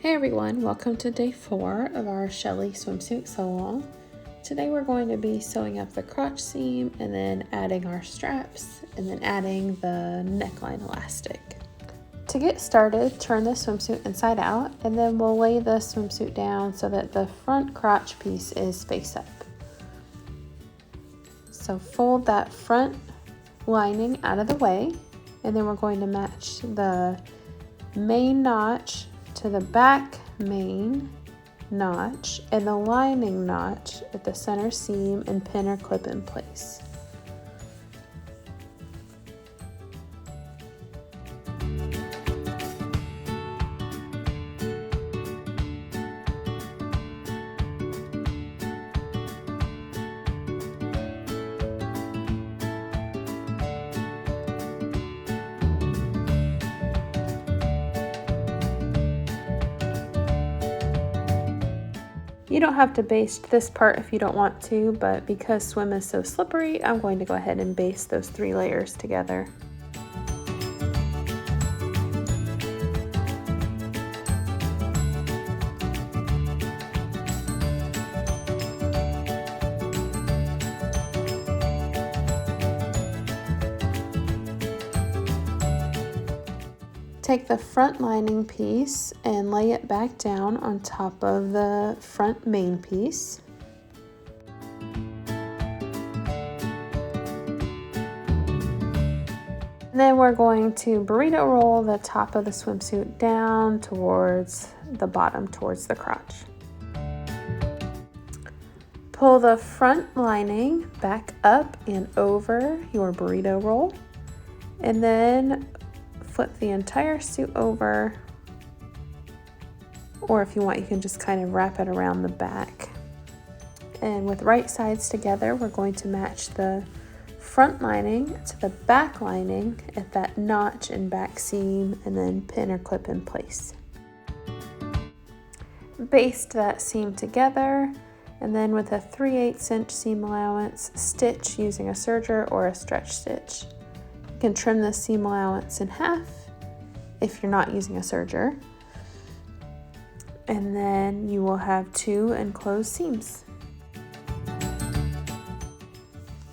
Hey everyone, welcome to day 4 of our Shelly swimsuit sew-along. Today we're going to be sewing up the crotch seam and then adding our straps and then adding the neckline elastic. To get started, turn the swimsuit inside out and then we'll lay the swimsuit down so that the front crotch piece is face up. So fold that front lining out of the way and then we're going to match the main notch to the back main notch and the lining notch at the center seam and pin or clip in place. You don't have to baste this part if you don't want to, but because swim is so slippery, I'm going to go ahead and baste those 3 layers together. Take the front lining piece and lay it back down on top of the front main piece. Then we're going to burrito roll the top of the swimsuit down towards the bottom, towards the crotch. Pull the front lining back up and over your burrito roll, and then flip the entire suit over, or if you want, you can just kind of wrap it around the back. And with right sides together, we're going to match the front lining to the back lining at that notch and back seam, and then pin or clip in place. Baste that seam together, and then with a 3/8 inch seam allowance, stitch using a serger or a stretch stitch. You can trim the seam allowance in half if you're not using a serger, and then you will have 2 enclosed seams.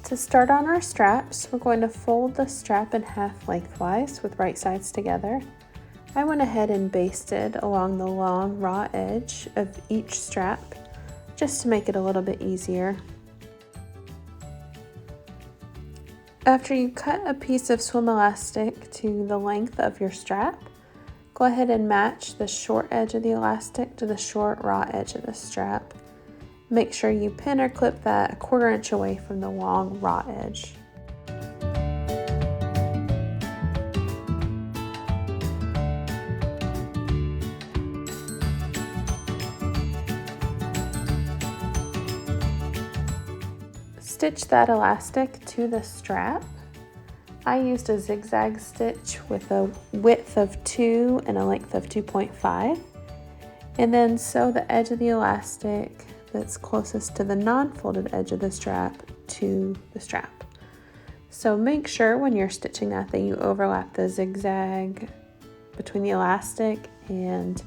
To start on our straps, we're going to fold the strap in half lengthwise with right sides together. I went ahead and basted along the long raw edge of each strap just to make it a little bit easier. After you cut a piece of swim elastic to the length of your strap, go ahead and match the short edge of the elastic to the short raw edge of the strap. Make sure you pin or clip that 1/4 inch away from the long raw edge. Stitch that elastic to the strap. I used a zigzag stitch with a width of 2 and a length of 2.5, and then sew the edge of the elastic that's closest to the non-folded edge of the strap to the strap. So make sure when you're stitching that you overlap the zigzag between the elastic and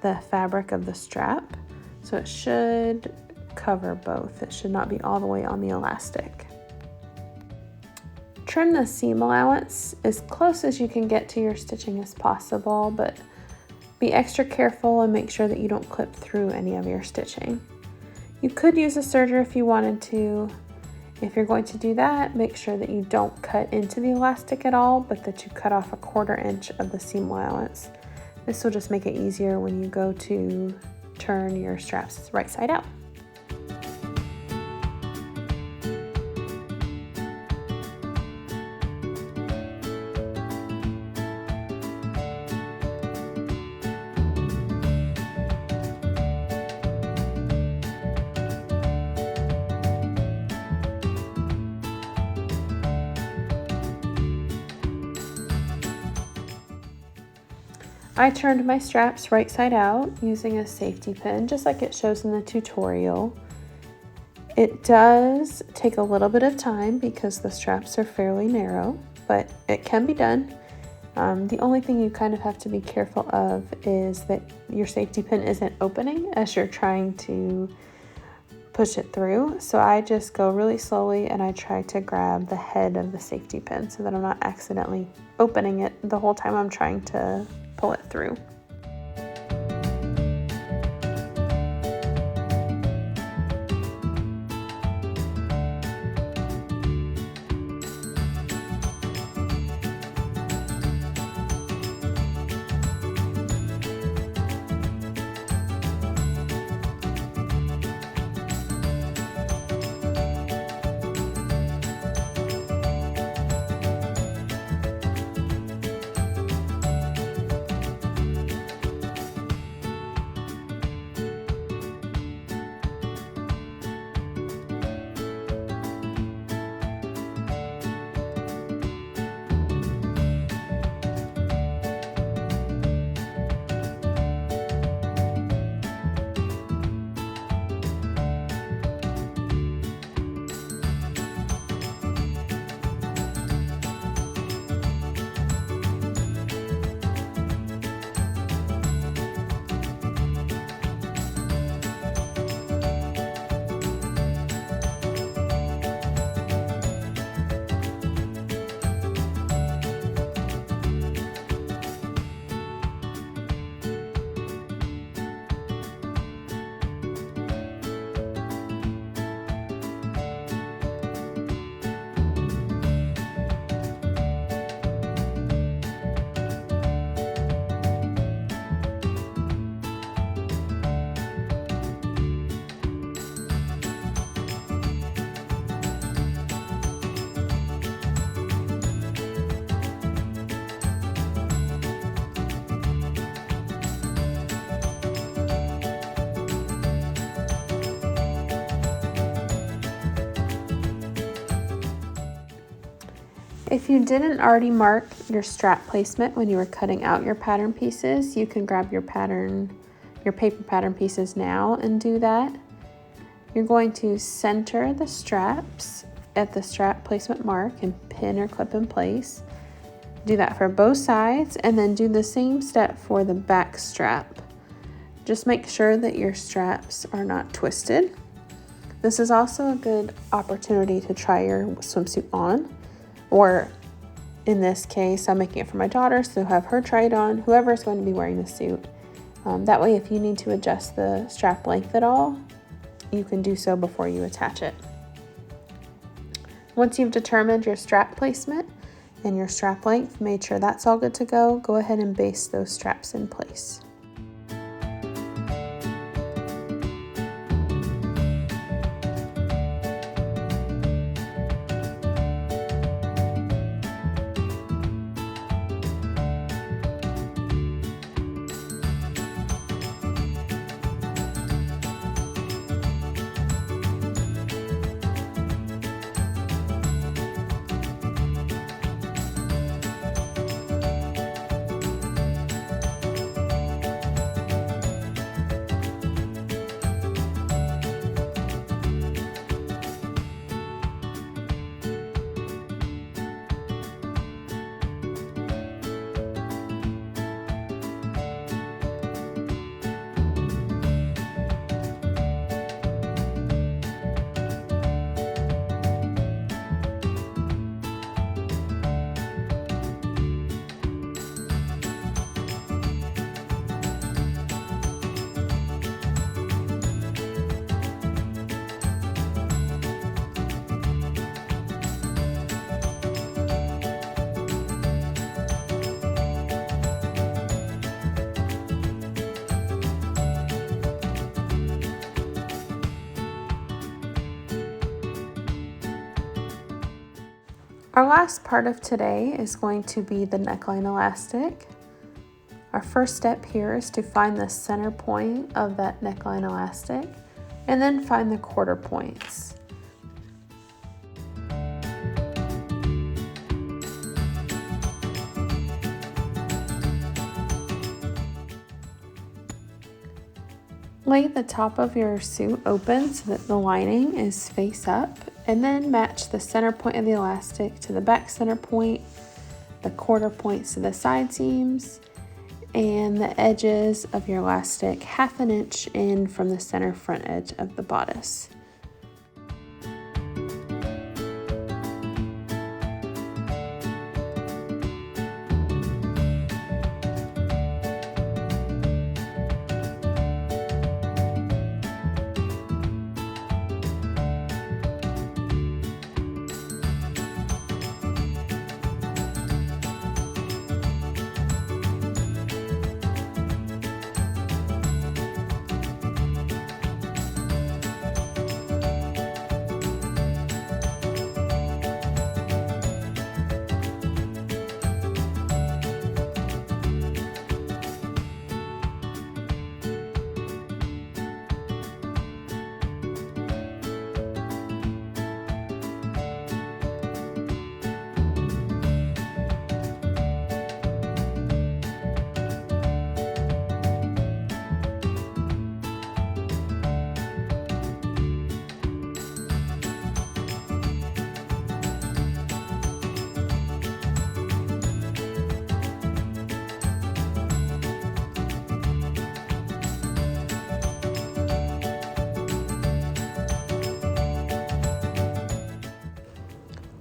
the fabric of the strap, so it should cover both. It should not be all the way on the elastic. Trim the seam allowance as close as you can get to your stitching as possible, but be extra careful and make sure that you don't clip through any of your stitching. You could use a serger if you wanted to. If you're going to do that, make sure that you don't cut into the elastic at all, but that you cut off a 1/4 inch of the seam allowance. This will just make it easier when you go to turn your straps right side out. I turned my straps right side out using a safety pin, just like it shows in the tutorial. It does take a little bit of time because the straps are fairly narrow, but it can be done. The only thing you kind of have to be careful of is that your safety pin isn't opening as you're trying to push it through. So I just go really slowly and I try to grab the head of the safety pin so that I'm not accidentally opening it the whole time I'm trying to pull it through. If you didn't already mark your strap placement when you were cutting out your pattern pieces, you can grab your paper pattern pieces now and do that. You're going to center the straps at the strap placement mark and pin or clip in place. Do that for both sides and then do the same step for the back strap. Just make sure that your straps are not twisted. This is also a good opportunity to try your swimsuit on. Or in this case, I'm making it for my daughter, so have her try it on, whoever is going to be wearing the suit. That way, if you need to adjust the strap length at all, you can do so before you attach it. Once you've determined your strap placement and your strap length, made sure that's all good to go ahead and baste those straps in place. Our last part of today is going to be the neckline elastic. Our first step here is to find the center point of that neckline elastic and then find the quarter points. Lay the top of your suit open so that the lining is face up, and then match the center point of the elastic to the back center point the quarter points to the side seams and the edges of your elastic 1/2 inch in from the center front edge of the bodice.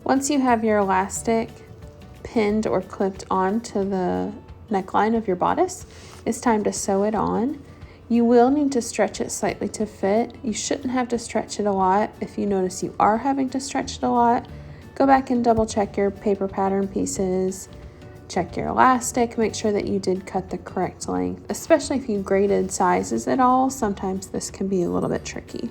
Once you have your elastic pinned or clipped onto the neckline of your bodice, it's time to sew it on. You will need to stretch it slightly to fit. You shouldn't have to stretch it a lot. If you notice you are having to stretch it a lot, go back and double check your paper pattern pieces, check your elastic, make sure that you did cut the correct length, especially if you graded sizes at all. Sometimes this can be a little bit tricky.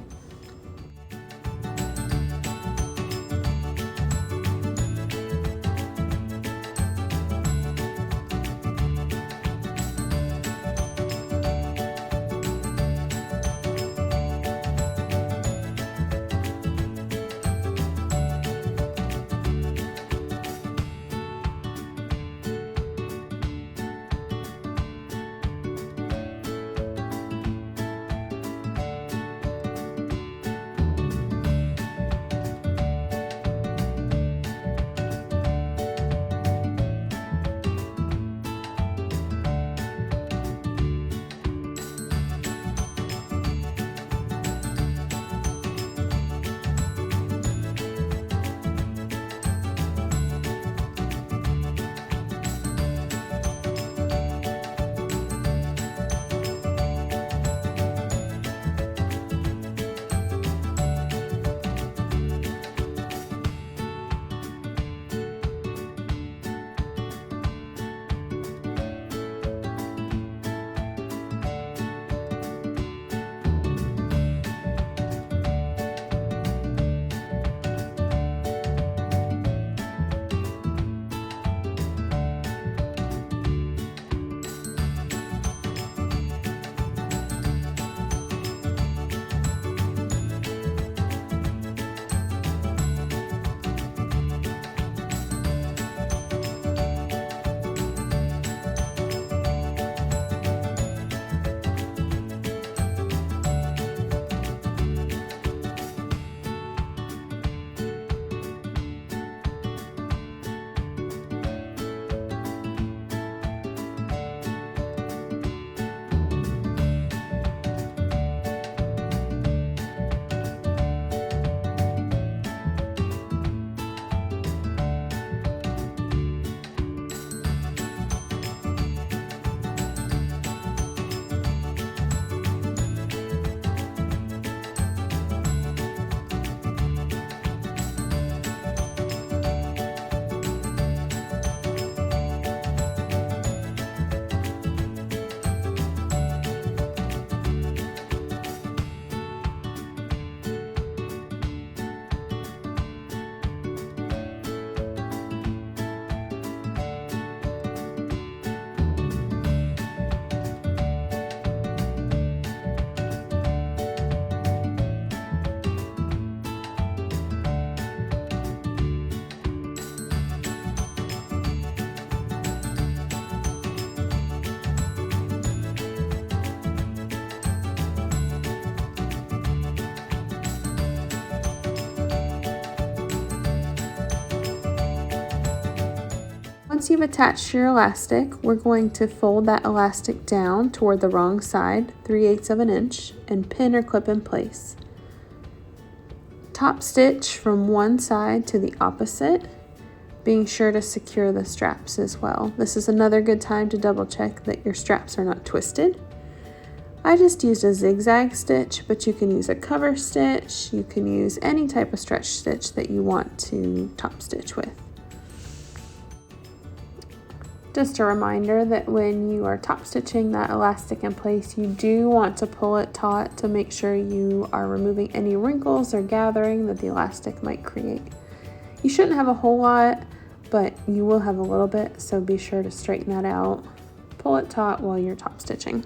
Once you've attached your elastic, we're going to fold that elastic down toward the wrong side, 3/8 of an inch, and pin or clip in place. Top stitch from one side to the opposite, being sure to secure the straps as well. This is another good time to double check that your straps are not twisted. I just used a zigzag stitch, but you can use a cover stitch. You can use any type of stretch stitch that you want to top stitch with. Just a reminder that when you are top stitching that elastic in place, you do want to pull it taut to make sure you are removing any wrinkles or gathering that the elastic might create. You shouldn't have a whole lot, but you will have a little bit, so be sure to straighten that out. Pull it taut while you're top stitching.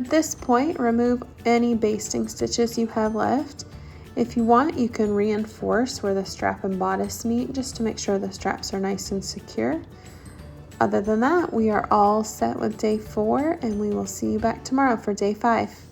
At this point, remove any basting stitches you have left. If you want, you can reinforce where the strap and bodice meet just to make sure the straps are nice and secure. Other than that, we are all set with day 4, and we will see you back tomorrow for day 5.